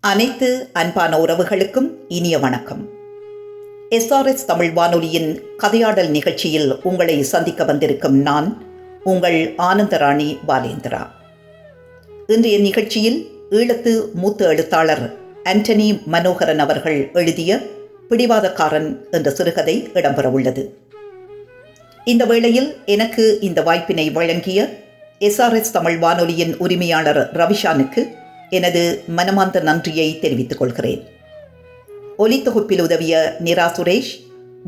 அனைத்து அன்பான உறவுகளுக்கும் இனிய வணக்கம். எஸ்ஆர்எஸ் தமிழ் வானொலியின் கதையாடல் நிகழ்ச்சியில் உங்களை சந்திக்க வந்திருக்கும் நான் உங்கள் ஆனந்தராணி பாலேந்திரா. இன்றைய நிகழ்ச்சியில் ஈழத்து மூத்த எழுத்தாளர் ஆண்டனி மனோகரன் அவர்கள் எழுதிய பிடிவாதக்காரன் என்ற சிறுகதை இடம்பெறவுள்ளது. இந்த வேளையில் எனக்கு இந்த வாய்ப்பினை வழங்கிய எஸ்ஆர்எஸ் தமிழ் வானொலியின் உரிமையாளர் ரவிஷானுக்கு எனது மனமார்ந்த நன்றியை தெரிவித்துக் கொள்கிறேன். ஒலித்தொகுப்பில் உதவிய நிரா சுரேஷ்,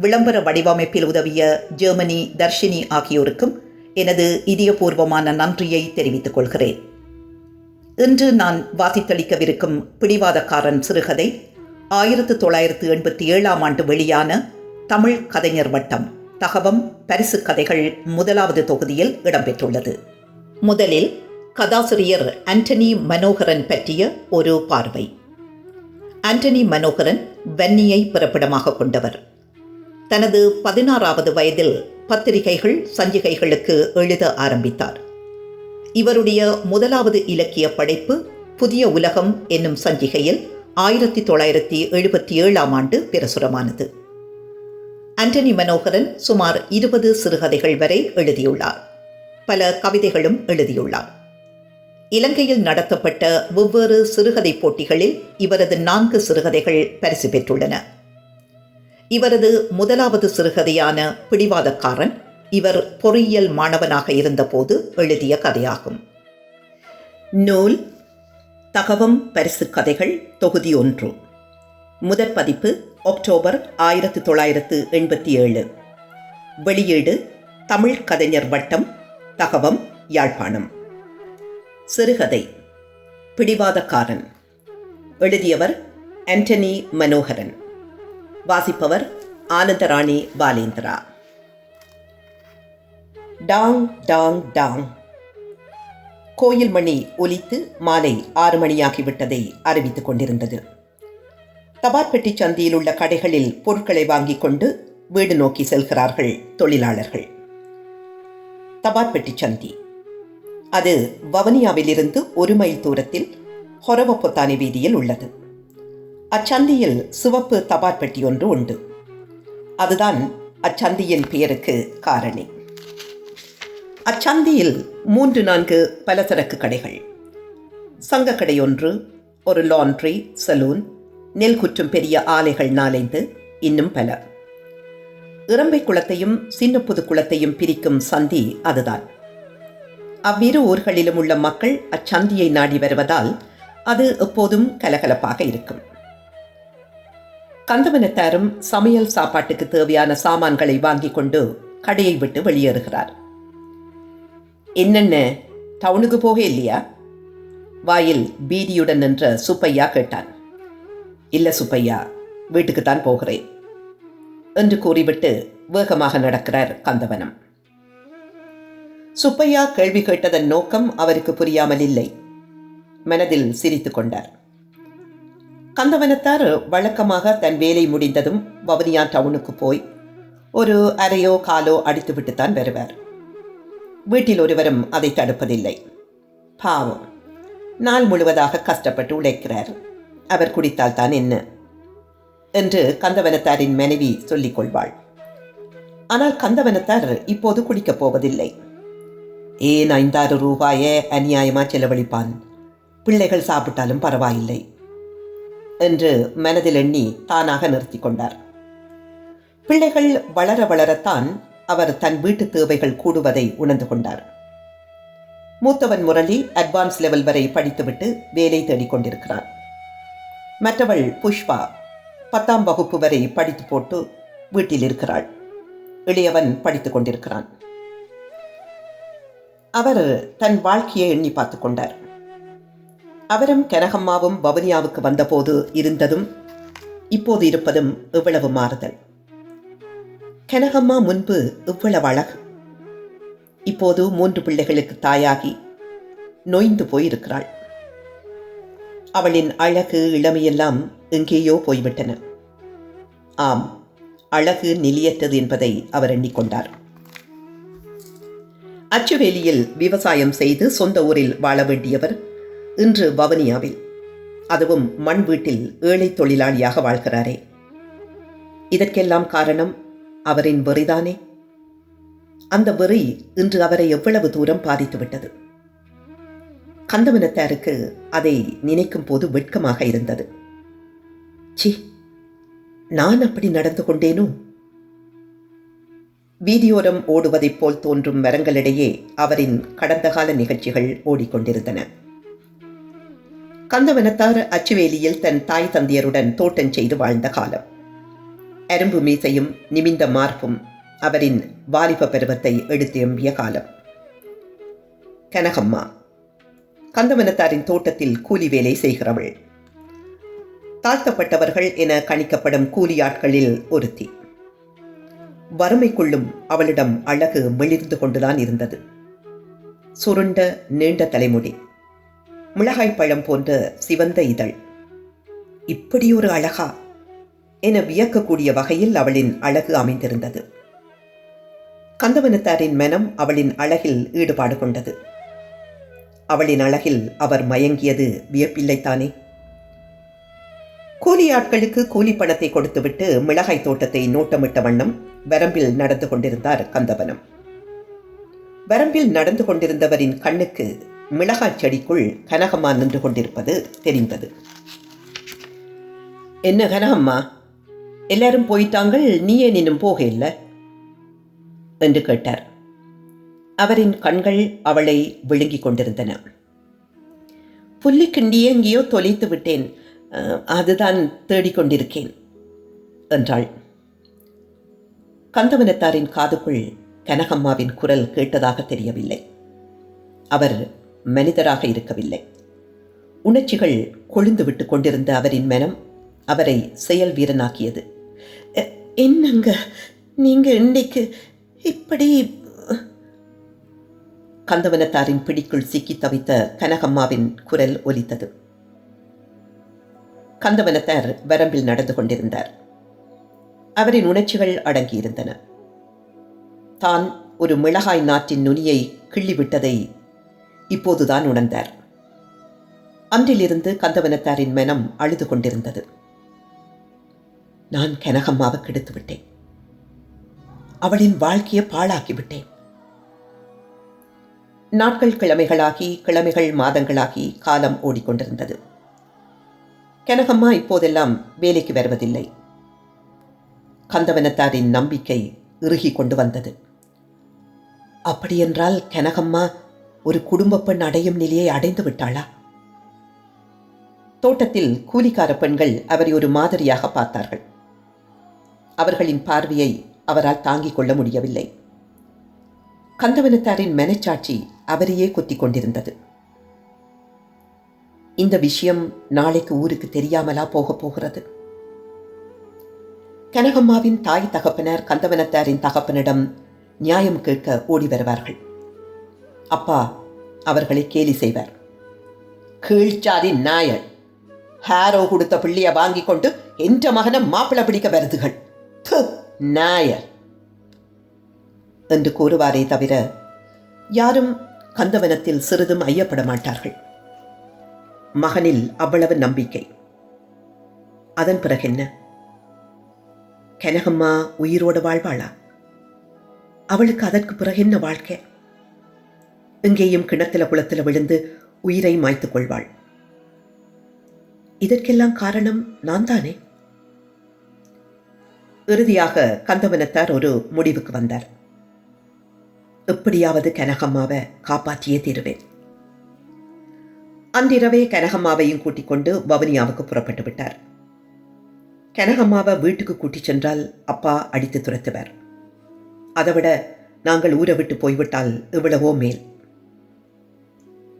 விளம்பர வடிவமைப்பில் உதவிய ஜெர்மனி தர்ஷினி ஆகியோருக்கும் எனது இதயபூர்வமான நன்றியை தெரிவித்துக் கொள்கிறேன். இன்று நான் வாசித்தளிக்கவிருக்கும் பிடிவாதக்காரன் சிறுகதை 1987 வெளியான தமிழ் கதைஞர் வட்டம் தகவம் பரிசு கதைகள் முதலாவது தொகுதியில் இடம்பெற்றுள்ளது. முதலில் கதாசிரியர் ஆண்டனி மனோகரன் பற்றிய ஒரு பார்வை. ஆண்டனி மனோகரன் வன்னியை பிறப்பிடமாக கொண்டவர். தனது 16வது வயதில் பத்திரிகைகள் சஞ்சிகைகளுக்கு எழுத ஆரம்பித்தார். இவருடைய முதலாவது இலக்கிய படைப்பு புதிய உலகம் என்னும் சஞ்சிகையில் 1977 பிரசுரமானது. ஆண்டனி மனோகரன் சுமார் 20 சிறுகதைகள் வரை எழுதியுள்ளார். பல கவிதைகளும் எழுதியுள்ளார். இலங்கையில் நடத்தப்பட்ட வெவ்வேறு சிறுகதை போட்டிகளில் இவரது 4 சிறுகதைகள் பரிசு பெற்றுள்ளன. இவரது முதலாவது சிறுகதையான பிடிவாதக்காரன் இவர் பொறியியல் மாணவனாக இருந்தபோது எழுதிய கதையாகும். நூல் தகவம் பரிசு கதைகள் தொகுதி 1. முதற் பதிப்பு அக்டோபர் 1987. வெளியீடு தமிழ் கதைஞர் வட்டம், தகவம், யாழ்ப்பாணம். சிறுகதை பிடிவாதக்காரன். எழுதியவர் ஆண்டனி மனோகரன். வாசிப்பவர் ஆனந்தராணி பாலேந்திரா. டாங் டாங் டாங். கோயில் மணி ஒலித்து மாலை 6 மணியாகிவிட்டதை அறிவித்துக் கொண்டிருந்தது. தபாற்பெட்டி சந்தியில் உள்ள கடைகளில் பொருட்களை வாங்கிக் கொண்டு வீடு நோக்கி செல்கிறார்கள் தொழிலாளர்கள். தபாற்பெட்டி சந்தி அது வவுனியாவிலிருந்து 1 மைல் தூரத்தில் ஹொரவப்பொத்தானி வீதியில் உள்ளது. அச்சந்தியில் சிவப்பு தபாற்பெட்டி ஒன்று உண்டு. அதுதான் அச்சந்தியின் பெயருக்கு காரணி. அச்சந்தியில் 3-4 பலசரக்கு கடைகள், சங்கக்கடை ஒன்று, ஒரு லாண்ட்ரி, சலூன், நெல் குற்றும் பெரிய ஆலைகள் 4-5, இன்னும் பல. இறம்பை குளத்தையும் சின்னப்புது குளத்தையும் பிரிக்கும் சந்தி அதுதான். அவ்விரு ஊர்களிலும் உள்ள மக்கள் அச்சந்தியை நாடி வருவதால் அது எப்போதும் கலகலப்பாக இருக்கும். கந்தவனத்தாரும் சமையல் சாப்பாட்டுக்கு தேவையான சாமான்களை வாங்கிக் கொண்டு கடையை விட்டு வெளியேறுகிறார். என்னென்ன, டவுனுக்கு போக இல்லையா? வாயில் பீதியுடன் நின்ற சுப்பையா கேட்டான். இல்லை சுப்பையா, வீட்டுக்குத்தான் போகிறேன் என்று கூறிவிட்டு வேகமாக நடக்கிறார் கந்தவனம். சுப்பையா கேள்வி கேட்டதன் நோக்கம் அவருக்கு புரியாமல் இல்லை. மனதில் சிரித்து கொண்டார். கந்தவனத்தார் வழக்கமாக தன் வேலை முடிந்ததும் வவுனியா டவுனுக்கு போய் ஒரு அரையோ காலோ அடித்துவிட்டுத்தான் வருவார். வீட்டில் ஒருவரும் அதை தடுப்பதில்லை. பாவம், நாள் முழுவதாக கஷ்டப்பட்டு உழைக்கிறார், அவர் குடித்தால் தான் என்ன என்று கந்தவனத்தாரின் மனைவி சொல்லிக் கொள்வாள். ஆனால் கந்தவனத்தார் இப்போது குடிக்கப் போவதில்லை. ஏன் 5-6 ரூபாயை அநியாயமாக செலவழிப்பான், பிள்ளைகள் சாப்பிட்டாலும் பரவாயில்லை என்று மனதில் எண்ணி தானாக நிறுத்தி கொண்டார். பிள்ளைகள் வளர வளரத்தான் அவர் தன் வீட்டு தேவைகள் கூடுவதை உணர்ந்து கொண்டார். மூத்தவன் முரளி அட்வான்ஸ் லெவல் வரை படித்துவிட்டு வேலை தேடிக்கொண்டிருக்கிறான். மற்றவள் புஷ்பா 10ஆம் வகுப்பு வரை படித்து போட்டு வீட்டில் இருக்கிறாள். இளையவன் படித்து கொண்டிருக்கிறான். அவர் தன் வாழ்க்கையை எண்ணி பார்த்து கொண்டார். அவரும் கனகம்மாவும் வவுனியாவுக்கு வந்தபோது இருந்ததும் இப்போது இருப்பதும் எவ்வளவு மாறுதல். கனகம்மா முன்பு இவ்வளவு அழகு. இப்போது 3 பிள்ளைகளுக்கு தாயாகி நொய்ந்து போயிருக்கிறாள். அவளின் அழகு இளமையெல்லாம் எங்கேயோ போய்விட்டன. ஆம், அழகு நிலையற்றது என்பதை அவர் எண்ணிக்கொண்டார். அச்சுவேலியில் விவசாயம் செய்து சொந்த ஊரில் வாழ வேண்டியவர் இன்று வவுனியாவில் அதுவும் மண் வீட்டில் ஏழை தொழிலாளியாக வாழ்கிறாரே. இதற்கெல்லாம் காரணம் அவரின் வெறிதானே. அந்த வெறி இன்று அவரை எவ்வளவு தூரம் பாதித்துவிட்டது. கந்தவனத்தாருக்கு அதை நினைக்கும் போது வெட்கமாக இருந்தது. சி, நான் அப்படி நடந்து கொண்டேனோ? வீதியோரம் ஓடுவதைப் போல் தோன்றும் மரங்களிடையே அவரின் கடந்த கால நிகழ்ச்சிகள் ஓடிக்கொண்டிருந்தன. கந்தவனத்தார் அச்சுவேலியில் தன் தாய் தந்தையருடன் தோட்டம் செய்து வாழ்ந்த காலம். அரும்பு மீசையும் நிமிந்த மார்பும் அவரின் வாலிப பருவத்தை எடுத்து எம்பிய காலம். கனகம்மா கந்தவனத்தாரின் தோட்டத்தில் கூலி வேலை செய்கிறவள். தாழ்த்தப்பட்டவர்கள் என கணிக்கப்படும் கூலியாட்களில் ஒருத்தி. வறுமைக்குள்ளும் அவளிடம் அழகு மெளிர்ந்து கொண்டுதான் இருந்தது. சுருண்ட நீண்ட தலைமுடி, மிளகாய் பழம் போன்ற சிவந்த இதழ். இப்படி ஒரு அழகா என வியக்கக்கூடிய வகையில் அவளின் அழகு அமைந்திருந்தது. கந்தவனத்தாரின் மனம் அவளின் அழகில் ஈடுபாடு கொண்டது. அவளின் அழகில் அவர் மயங்கியது வியப்பில்லைத்தானே. கூலியாட்களுக்கு கூலி பணத்தை கொடுத்துவிட்டு மிளகாய் தோட்டத்தை நோட்டமிட்ட வண்ணம் வரம்பில் நடந்து கொண்டிருந்தார் கந்தவனம். வரம்பில் நடந்து கொண்டிருந்தவரின் கண்ணுக்கு மிளகாய் செடிக்குள் கனகம்மா நின்று கொண்டிருப்பது தெரிந்தது. என்ன கனகம்மா, எல்லாரும் போயிட்டாங்கள், நீயே நின்னும் போக இல்லை என்று கேட்டார். அவரின் கண்கள் அவளை விழுங்கிக் கொண்டிருந்தன. புல்லிக்கிண்டியே எங்கேயோ தொலைத்து விட்டேன், அதுதான் தேடிக்கொண்டிருக்கேன் என்றாள். கந்தவனத்தாரின் காதுக்குள் கனகம்மாவின் குரல் கேட்டதாக தெரியவில்லை. அவர் மனிதராக இருக்கவில்லை. உணர்ச்சிகள் கொழுந்து விட்டு கொண்டிருந்த அவரின் மனம் அவரை செயல் வீரனாக்கியது. என்னங்க நீங்க இன்னைக்கு இப்படி? கந்தவனத்தாரின் பிடிக்குள் சிக்கி தவித்த கனகம்மாவின் குரல் ஒலித்தது. கந்தவனத்தார் வரம்பில் நடந்து கொண்டிருந்தார். அவரின் உணர்ச்சிகள் அடங்கியிருந்தன. தான் ஒரு மிளகாய் நாற்றின் நுனியை கிள்ளிவிட்டதை இப்போதுதான் உணர்ந்தார். அன்றிலிருந்து கந்தவனத்தாரின் மனம் அழுது கொண்டிருந்தது. நான் கனகம்மாவை கெடுத்து விட்டேன், அவளின் வாழ்க்கையை பாழாக்கிவிட்டேன். நாட்கள் கிழமைகளாகி, கிழமைகள் மாதங்களாகி காலம் ஓடிக்கொண்டிருந்தது. கனகம்மா இப்போதெல்லாம் வேலைக்கு வருவதில்லை. கந்தவனத்தாரின் நம்பிக்கை இறுகி கொண்டு வந்தது. அப்படியென்றால் கனகம்மா ஒரு குடும்ப பெண் அடையும் நிலையை அடைந்து விட்டாளா? தோட்டத்தில் கூலிக்கார பெண்கள் அவரை ஒரு மாதிரியாக பார்த்தார்கள். அவர்களின் பார்வையை அவரால் தாங்கிக் கொள்ள முடியவில்லை. கந்தவனத்தாரின் மனச்சாட்சி அவரையே குத்திக் கொண்டிருந்தது. இந்த விஷயம் நாளைக்கு ஊருக்கு தெரியாமலா போகிறது? கனகம்மாவின் தாய் தகப்பனர் கந்தவனத்தாரின் தகப்பனிடம் நியாயம் கேட்க ஓடி வருவார்கள். அப்பா அவர்களை கேலி செய்வார். கீழ்ச்சாதி நாயல், ஹாரோ கொடுத்த பிள்ளைய வாங்கி கொண்டு என்ற மகனை மாப்பிள பிடிக்க வருதுகள், நாயல் என்று கூறுவாரே தவிர யாரும் கந்தவனத்தில் சிறிதும் ஐயப்பட மாட்டார்கள். மகனில் அவ்வளவு நம்பிக்கை. அதன் பிறகு என்ன? கனகம்மா உயிரோடு வாழ்வாளா? அவளுக்கு அதற்கு பிறகு என்ன வாழ்க்கை? எங்கேயும் கிணத்துல குளத்தில் விழுந்து உயிரை மாய்த்துக் கொள்வாள். இதற்கெல்லாம் காரணம் நான் தானே. இறுதியாக கந்தவனத்தார் ஒரு முடிவுக்கு வந்தார். எப்படியாவது கனகம்மாவை காப்பாற்றியே தீருவேன். அன்றிரவே கனகம்மாவையும் கூட்டிக் கொண்டு வவுனியாவுக்கு புறப்பட்டு விட்டார். கனகம்மாவை வீட்டுக்கு கூட்டிச் சென்றால் அப்பா அடித்து துரத்துவார். அதைவிட நாங்கள் ஊரை விட்டு போய்விட்டால் எவ்வளவோ மேல்.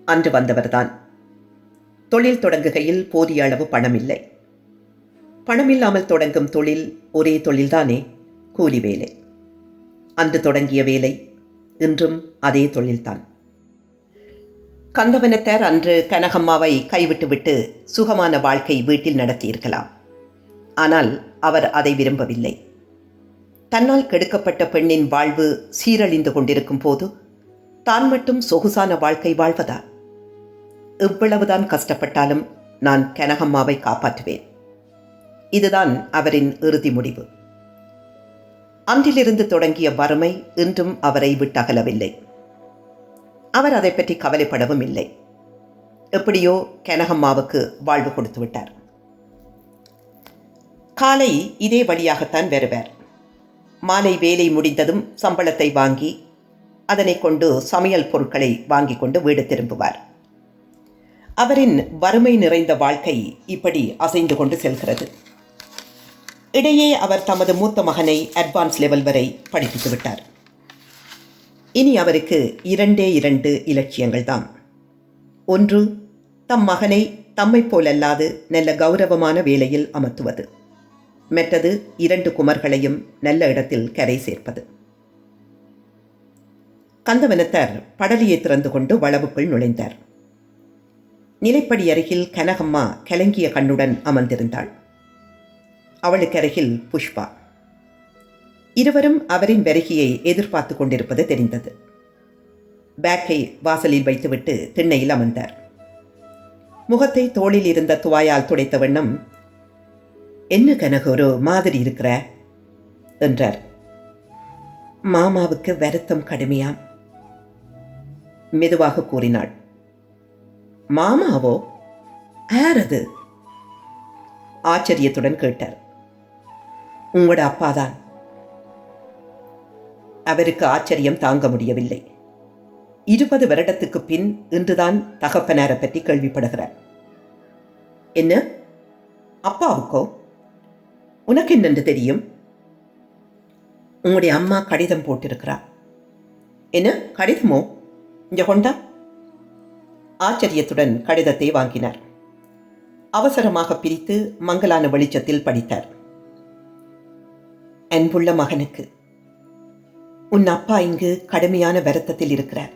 அன்று வந்தவர்தான். தொழில் தொடங்குகையில் போதிய அளவு பணம் இல்லை. பணமில்லாமல் தொடங்கும் தொழில் ஒரே தொழில்தானே, கூலி வேலை. அன்று தொடங்கிய வேலை இன்றும் அதே தொழில்தான். கந்தவனத்தார் அன்று கனகம்மாவை கைவிட்டுவிட்டு சுகமான வாழ்க்கை வீட்டில் நடத்தியிருக்கலாம். ஆனால் அவர் அதை விரும்பவில்லை. தன்னால் கெடுக்கப்பட்ட பெண்ணின் வாழ்வு சீரழிந்து கொண்டிருக்கும் போது தான் மட்டும் சொகுசான வாழ்க்கை வாழ்வதா? எவ்வளவுதான் கஷ்டப்பட்டாலும் நான் கனகம்மாவை காப்பாற்றுவேன். இதுதான் அவரின் இறுதி முடிவு. அன்றிலிருந்து தொடங்கிய வறுமை இன்றும் அவரை விட்டகலவில்லை. அவர் அதை பற்றி கவலைப்படவும் இல்லை. எப்படியோ கனகம்மாவுக்கு வாழ்வு கொடுத்து விட்டார். காலை இதே வழியாகத்தான் வருவார். மாலை வேலை முடிந்ததும் சம்பளத்தை வாங்கி அதனை கொண்டு சமையல் பொருட்களை வாங்கி கொண்டு வீடு திரும்புவார். அவரின் வறுமை நிறைந்த வாழ்க்கை இப்படி அசைந்து கொண்டு செல்கிறது. இடையே அவர் தமது மூத்த மகனை அட்வான்ஸ் லெவல் வரை படிப்பித்து விட்டார். இனி அவருக்கு 2 இலட்சியங்கள் தான். ஒன்று, தம் மகனை தம்மை போலல்லாது நல்ல கௌரவமான வேலையில் அமர்த்துவது. மற்றது 2 குமர்களையும் நல்ல இடத்தில் கரை சேர்ப்பது. கந்தவனத்தார் படலியை திறந்து கொண்டு வளவுக்குள் நுழைந்தார். நிலைப்படி அருகில் கனகம்மா கலங்கிய கண்ணுடன் அமர்ந்திருந்தாள். அவளுக்கு அருகில் புஷ்பா. இருவரும் அவரின் வருகையை எதிர்பார்த்து கொண்டிருப்பது தெரிந்தது. பேக்கை வாசலில் வைத்துவிட்டு திண்ணையில் அமர்ந்தார். முகத்தை தோளில் இருந்த துவாயால் துடைத்த வண்ணம், என்ன கனகு ஒரு மாதிரி இருக்கிற என்றார். மாமாவுக்கு வருத்தம் கடுமையாம் மெதுவாக கூறினாள். மாமாவோ? யாரது? ஆச்சரியத்துடன் கேட்டார். உங்களோட அப்பாதான். அவருக்கு ஆச்சரியம் தாங்க முடியவில்லை. 20 வருடத்துக்கு பின் இன்றுதான் தகப்பனாரை பற்றி கேள்விப்படுகிறார். என்ன, அப்பாவுக்கோ? உனக்கு என்னென்று தெரியும்? உங்களுடைய அம்மா கடிதம் போட்டிருக்கிறார். என்ன கடிதமோ? இங்க கொண்டா. ஆச்சரியத்துடன் கடிதத்தை வாங்கினார். அவசரமாக பிரித்து மங்கலான வெளிச்சத்தில் படித்தார். அன்புள்ள மகனுக்கு, உன் அப்பா இங்கு கடுமையான வருத்தத்தில் இருக்கிறார்.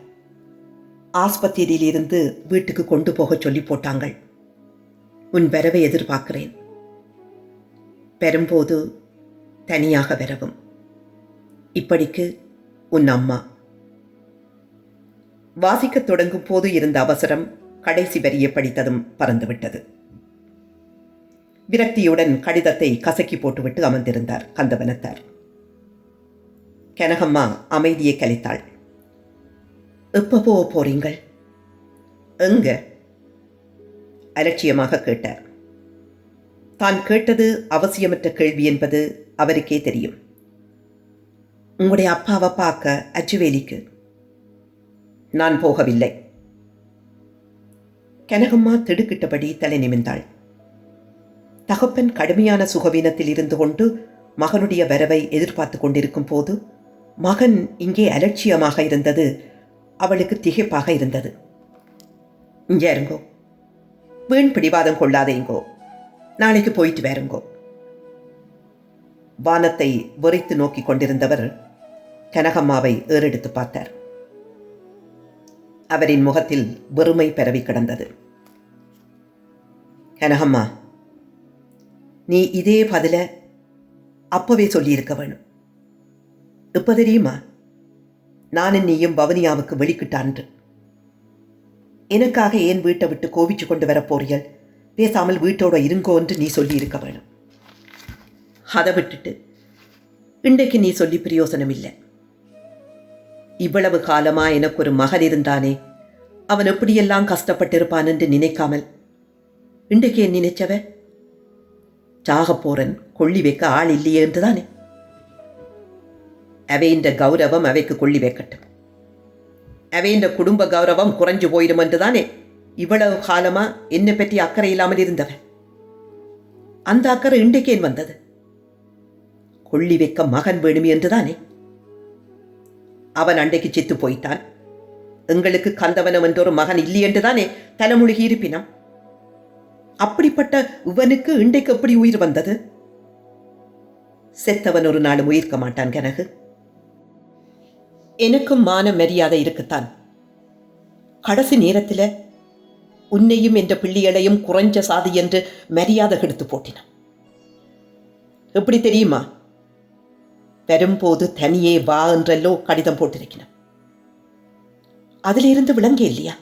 ஆஸ்பத்திரியிலிருந்து வீட்டுக்கு கொண்டு போக சொல்லி போட்டாங்கள். உன் வரவை எதிர்பார்க்கிறேன். பெறும்போது தனியாக வரவும். இப்படிக்கு உன் அம்மா. வாசிக்கத் தொடங்கும் போது இருந்த அவசரம் கடைசி வரியை படித்ததும் பறந்துவிட்டது. விரக்தியுடன் கடிதத்தை கசக்கி போட்டுவிட்டு அமர்ந்திருந்தார் கந்தவனத்தார். கனகம்மா அமைதியை கலைத்தாள். எப்போ போறீங்கள்? எங்க? அலட்சியமாக கேட்டார். தான் கேட்டது அவசியமற்ற கேள்வி என்பது அவருக்கே தெரியும். உங்களுடைய அப்பாவை பார்க்க அச்சுவேலிக்கு. நான் போகவில்லை. கனகம்மா திடுக்கிட்டபடி தலை நிமிர்ந்தாள். தகப்பன் கடுமையான சுகவீனத்தில் இருந்து கொண்டு மகனுடைய வரவை எதிர்பார்த்து கொண்டிருக்கும் போது மகன் இங்கே அலட்சியமாக இருந்தது அவளுக்கு திகைப்பாக இருந்தது. இங்கே இருங்கோ, வீண் பிடிவாதம் கொள்ளாதேங்கோ, நாளைக்கு போயிட்டு வேறுங்கோ. வானத்தை வெறித்து நோக்கி கொண்டிருந்தவர் கனகம்மாவை ஏறெடுத்து பார்த்தார். அவரின் முகத்தில் வெறுமை பரவி கிடந்தது. கனகம்மா, நீ இதே பதில அப்பவே சொல்லியிருக்க வேணும். இப்ப தெரியுமா, நானும் நீயும் பவனியாவுக்கு வெளிக்கிட்டான்று. எனக்காக ஏன் வீட்டை விட்டு கோபிச்சு கொண்டு வரப்போறியல்? பேசாமல் வீட்டோட இருங்கோ என்று நீ சொல்லி இருக்க வேணும். அதை விட்டுட்டு இன்றைக்கு நீ சொல்லி பிரயோசனம் இல்லை. இவ்வளவு காலமா எனக்கு ஒரு மகன் இருந்தானே, அவன் எப்படியெல்லாம் கஷ்டப்பட்டிருப்பான் என்று நினைக்காமல் இன்றைக்கு என் நினைச்சவ சாகப்போறன் கொள்ளி வைக்க ஆள் இல்லையே என்றுதானே. அவையின் கௌரவம் அவைக்கு கொள்ளி வைக்கட்டும். அவையின் குடும்ப கௌரவம் குறைஞ்சு போயிடும் என்றுதானே இவ்வளவு காலமா என்னை பற்றி அக்கறை இல்லாமல் இருந்தவன். அந்த அக்கறை இன்றைக்கேன் வந்தது. கொள்ளி வைக்க மகன் வேணுமே என்றுதானே. அவன் அண்டைக்கு செத்து போய்த்தான். எங்களுக்கு கந்தவனம் என்றொரு மகன் இல்லை என்றுதானே தலைமுழுகி இருப்பினம். அப்படிப்பட்ட இவனுக்கு இன்றைக்கு எப்படி உயிர் வந்தது? செத்தவன் ஒரு நாளும் உயிர்க்க மாட்டான் கனகு. எனக்கும் மான மரியாதை இருக்குத்தான். கடைசி நேரத்தில் உன்னையும் என்ற பிள்ளைகளையும் குறைஞ்ச சாதி என்று மரியாதை கெடுத்து போட்டினான். எப்படி தெரியுமா? வரும்போது தனியே வா என்றல்லோ கடிதம் போட்டிருக்கிறான். அதிலிருந்து விளங்க இல்லையா?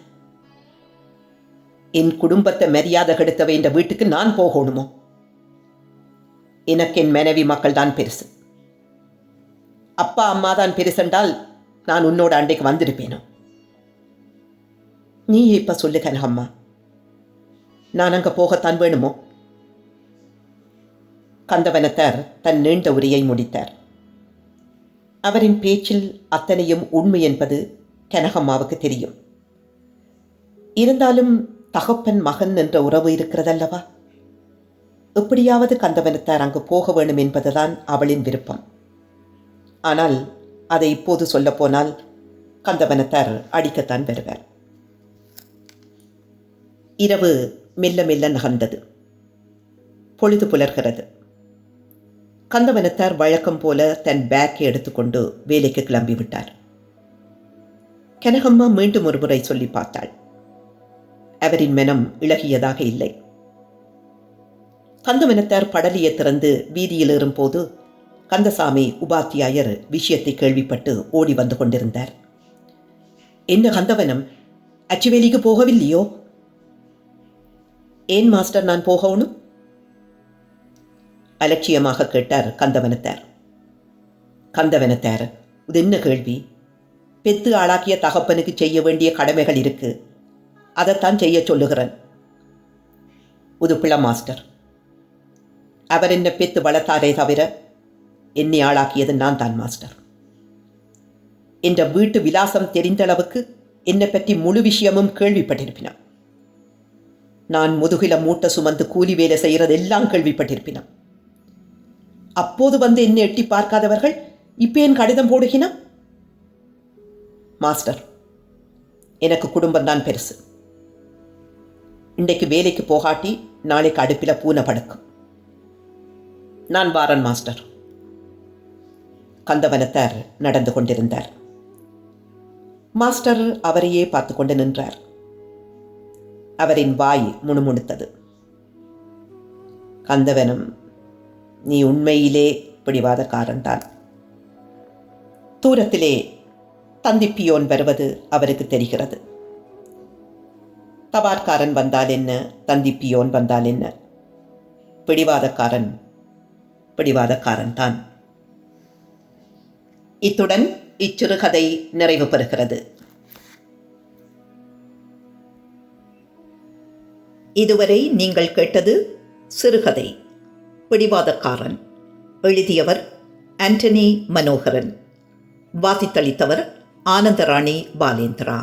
என் குடும்பத்தை மரியாதை கெடுத்த வேண்ட வீட்டுக்கு நான் போகணுமோ? எனக்கு என் மனைவி மக்கள் தான் பெருசு. அப்பா அம்மா தான் பெருசென்றால் நான் உன்னோட அண்டைக்கு வந்திருப்பேனோ? நீ இப்ப சொல்லு கனகம்மா, நான் அங்க போகத்தான் வேணுமோ? கந்தவனத்தார் தன் நீண்ட உரையை முடித்தார். அவரின் பேச்சில் அத்தனையும் உண்மை என்பது கனகம்மாவுக்கு தெரியும். இருந்தாலும் தகப்பன் மகன் என்ற உறவு இருக்கிறதல்லவா? எப்படியாவது கந்தவனத்தார் அங்கு போக வேண்டும் என்பதுதான் அவளின் விருப்பம். ஆனால் அதை இப்போது சொல்லப்போனால் கந்தவனத்தார் அடிக்கத்தான் வருவார். இரவு மெல்ல மெல்ல நகர்ந்தது. பொழுது புலர்கிறது. கந்தவனத்தார் வழக்கம் போல தன் பேக்கை எடுத்துக்கொண்டு வேலைக்கு கிளம்பிவிட்டார். கனகம்மா மீண்டும் ஒரு முறை சொல்லி பார்த்தாள். அவரின் மனம் இளகியதாக இல்லை. கந்தவனத்தார் படலியை திறந்து வீதியில் ஏறும்போது கந்தசாமி உபாத்தியாயர் விஷயத்தை கேள்விப்பட்டு ஓடி வந்து கொண்டிருந்தார். என்ன கந்தவனம், அச்சுவேலிக்கு போகவில்லையோ? ஏன் மாஸ்டர் நான் போகணும்? அலட்சியமாக கேட்டார் கந்தவனத்தார். கந்தவனத்தார், இது என்ன கேள்வி? பெத்து ஆளாக்கிய தகப்பனுக்கு செய்ய வேண்டிய கடமைகள் இருக்கு, அதைத்தான் செய்ய சொல்லுகிறேன். உதுப்பிள்ள மாஸ்டர், அவர் என்ன பெத்து வளர்த்தாரே தவிர என்னை ஆளாக்கியது நான் தான் மாஸ்டர். என்ற வீட்டு விலாசம் தெரிந்தளவுக்கு என்னை பற்றி முழு விஷயமும் கேள்விப்பட்டிருப்பினான். நான் முதுகில மூட்டை சுமந்து கூலி வேலை செய்கிறதெல்லாம் கேள்விப்பட்டிருப்பினான். அப்போது வந்து என்னை எட்டி பார்க்காதவர்கள் இப்ப என் கடிதம் போடுகினா? மாஸ்டர், எனக்கு குடும்பம்தான் பெருசு. இன்றைக்கு வேலைக்கு போகாட்டி நாளைக்கு அடுப்பில் பூனை படுக்கும். நான் வாரன் மாஸ்டர். கந்தவனத்தார் நடந்து கொண்டிருந்தார். மாஸ்டர் அவரையே பார்த்து கொண்டு நின்றார். அவரின் வாய் முணுமுணுத்தது. கந்தவனம், நீ உண்மையிலே பிடிவாதக்காரன்தான். தூரத்திலே தந்திப்பியோன் வருவது அவருக்கு தெரிகிறது. தபார்காரன் வந்தால் என்ன, தந்திப்பியோன் வந்தால் என்ன, பிடிவாதக்காரன் பிடிவாதக்காரன் தான். இத்துடன் இச்சிறுகதை நிறைவு பெறுகிறது. இதுவரை நீங்கள் கேட்டது சிறுகதை பிடிவாதக்காரன். எழுதியவர் ஆண்டனி மனோகரன். வாசித்தளித்தவர் ஆனந்தராணி பாலேந்திரா.